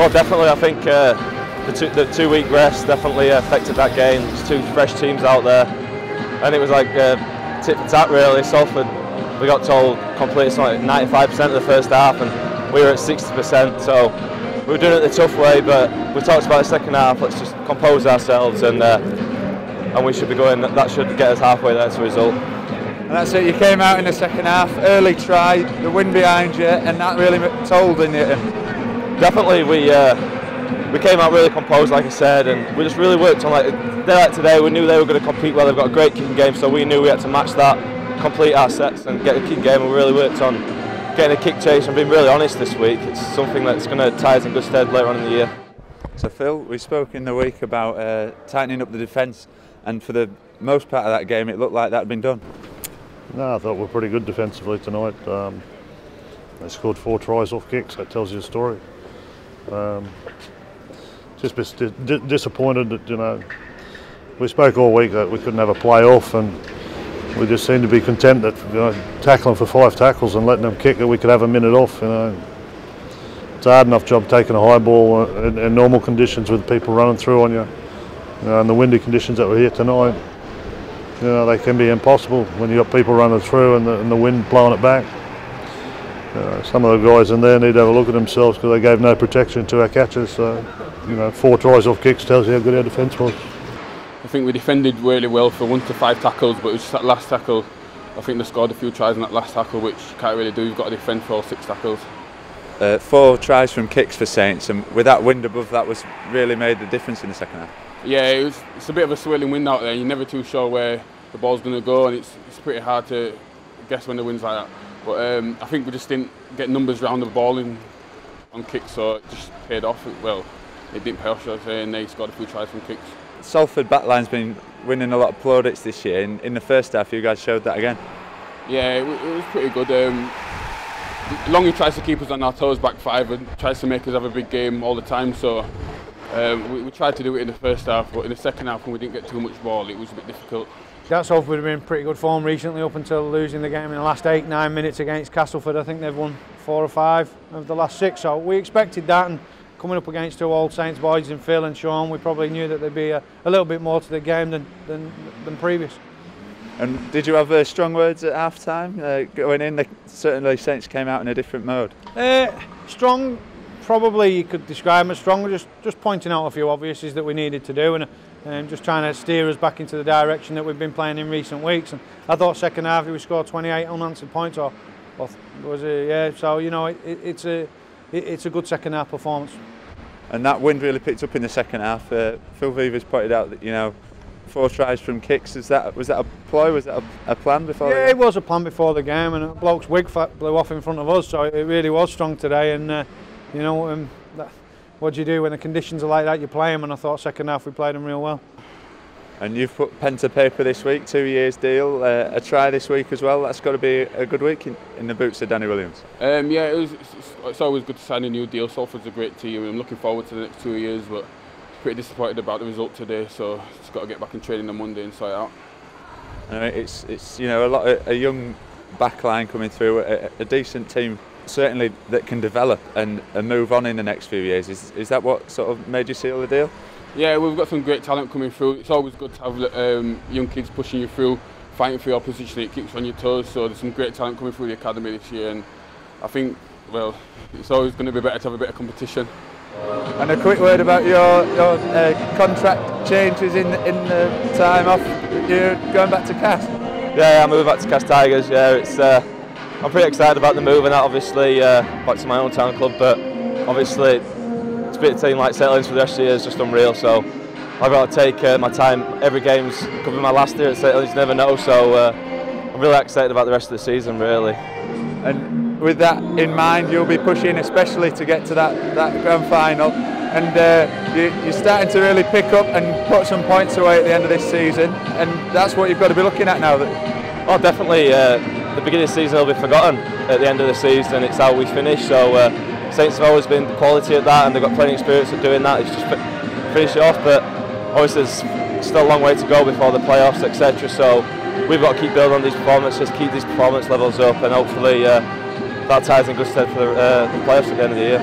Oh, definitely. I think the 2-week rest definitely affected that game. There's two fresh teams out there, and it was like tit for tat really. Salford, we got told complete something like 95% of the first half, and we were at 60%. So we were doing it the tough way, but we talked about the second half. Let's just compose ourselves, and we should be going. That should get us halfway there to a result. And that's it. You came out in the second half, early try, the wind behind you, and that really told, didn't it? Definitely, we came out really composed, like I said, and we just really worked on like today. We knew they were going to compete well. They've got a great kicking game, so we knew we had to match that, complete our sets, and get a kicking game. And we really worked on getting a kick chase and being really honest this week. It's something that's going to tie us in good stead later on in the year. So Phil, we spoke in the week about tightening up the defence, and for the most part of that game, it looked like that had been done. No, I thought we were pretty good defensively tonight. They scored 4 tries off kicks. That tells you a story. Just disappointed that we spoke all week that we couldn't have a play off, and we just seemed to be content that tackling for 5 tackles and letting them kick that we could have a minute off. It's a hard enough job taking a high ball in normal conditions with people running through on you, and the windy conditions that were here tonight. They can be impossible when you've got people running through and the wind blowing it back. Some of the guys in there need to have a look at themselves because they gave no protection to our catches. So, 4 tries off kicks tells you how good our defence was. I think we defended really well for 1 to 5 tackles, but it was just that last tackle. I think they scored a few tries in that last tackle, which you can't really do. You've got to defend for all 6 tackles. 4 tries from kicks for Saints, and with that wind above, that was really made the difference in the second half. Yeah, it's a bit of a swirling wind out there. You're never too sure where the ball's going to go, and it's pretty hard to guess when the wind's like that. But I think we just didn't get numbers round the ball on kicks, so it just paid off. Well, it didn't pay off, should I say, and they scored a few tries from kicks. Salford backline's been winning a lot of plaudits this year. In the first half, you guys showed that again. Yeah, it was pretty good. Longy tries to keep us on our toes back 5 and tries to make us have a big game all the time. So we tried to do it in the first half, but in the second half, when we didn't get too much ball, it was a bit difficult. That Salford have been in pretty good form recently, up until losing the game in the last 8-9 minutes against Castleford. I think they've won 4 or 5 of the last 6, so we expected that, and coming up against 2 old Saints boys in Phil and Sean, we probably knew that there'd be a little bit more to the game than previous. And did you have strong words at half time going in? Certainly Saints came out in a different mode. Strong, probably you could describe them as strong. We're just pointing out a few obviouses that we needed to do, and just trying to steer us back into the direction that we've been playing in recent weeks. And I thought second half we scored 28 unanswered points, or was it? Yeah. So it's a good second half performance. And that wind really picked up in the second half. Phil Veivers pointed out that 4 tries from kicks. Was that a ploy? Was that a plan before? Yeah, it was a plan before the game, and a bloke's wig blew off in front of us, so it really was strong today. And what do you do when the conditions are like that? You play them, and I thought second half we played them real well. And you've put pen to paper this week, 2 years deal, a try this week as well. That's got to be a good week in the boots of Danny Williams. Yeah, it's always good to sign a new deal. Salford's a great team, and I'm looking forward to the next 2 years, but pretty disappointed about the result today, so just got to get back in training on Monday and sort it out. It's a young backline coming through, a decent team certainly that can develop and move on in the next few years. Is that what sort of made you seal the deal? Yeah, we've got some great talent coming through. It's always good to have young kids pushing you through, fighting for your position. It keeps you on your toes. So there's some great talent coming through the academy this year, and I think, well, it's always going to be better to have a bit of competition. And a quick word about your contract changes in the time off. You're going back to Cass. Yeah, I'm moving back to Cass Tigers. Yeah, I'm pretty excited about the move and that, obviously, back to my own town club. But obviously, to be a team like Helens for the rest of the year is just unreal. So I've got to take my time. Every game's could be my last year at Helens. You never know. So I'm really excited about the rest of the season, really. And with that in mind, you'll be pushing especially to get to that grand final. And you're starting to really pick up and put some points away at the end of this season. And that's what you've got to be looking at now. Oh, definitely. The beginning of the season will be forgotten at the end of the season. It's how we finish. So Saints have always been quality at that, and they've got plenty of experience at doing that. It's just finish it off. But obviously there's still a long way to go before the playoffs, etc. So we've got to keep building on these performances, keep these performance levels up, and hopefully that ties in good stead for the playoffs at the end of the year.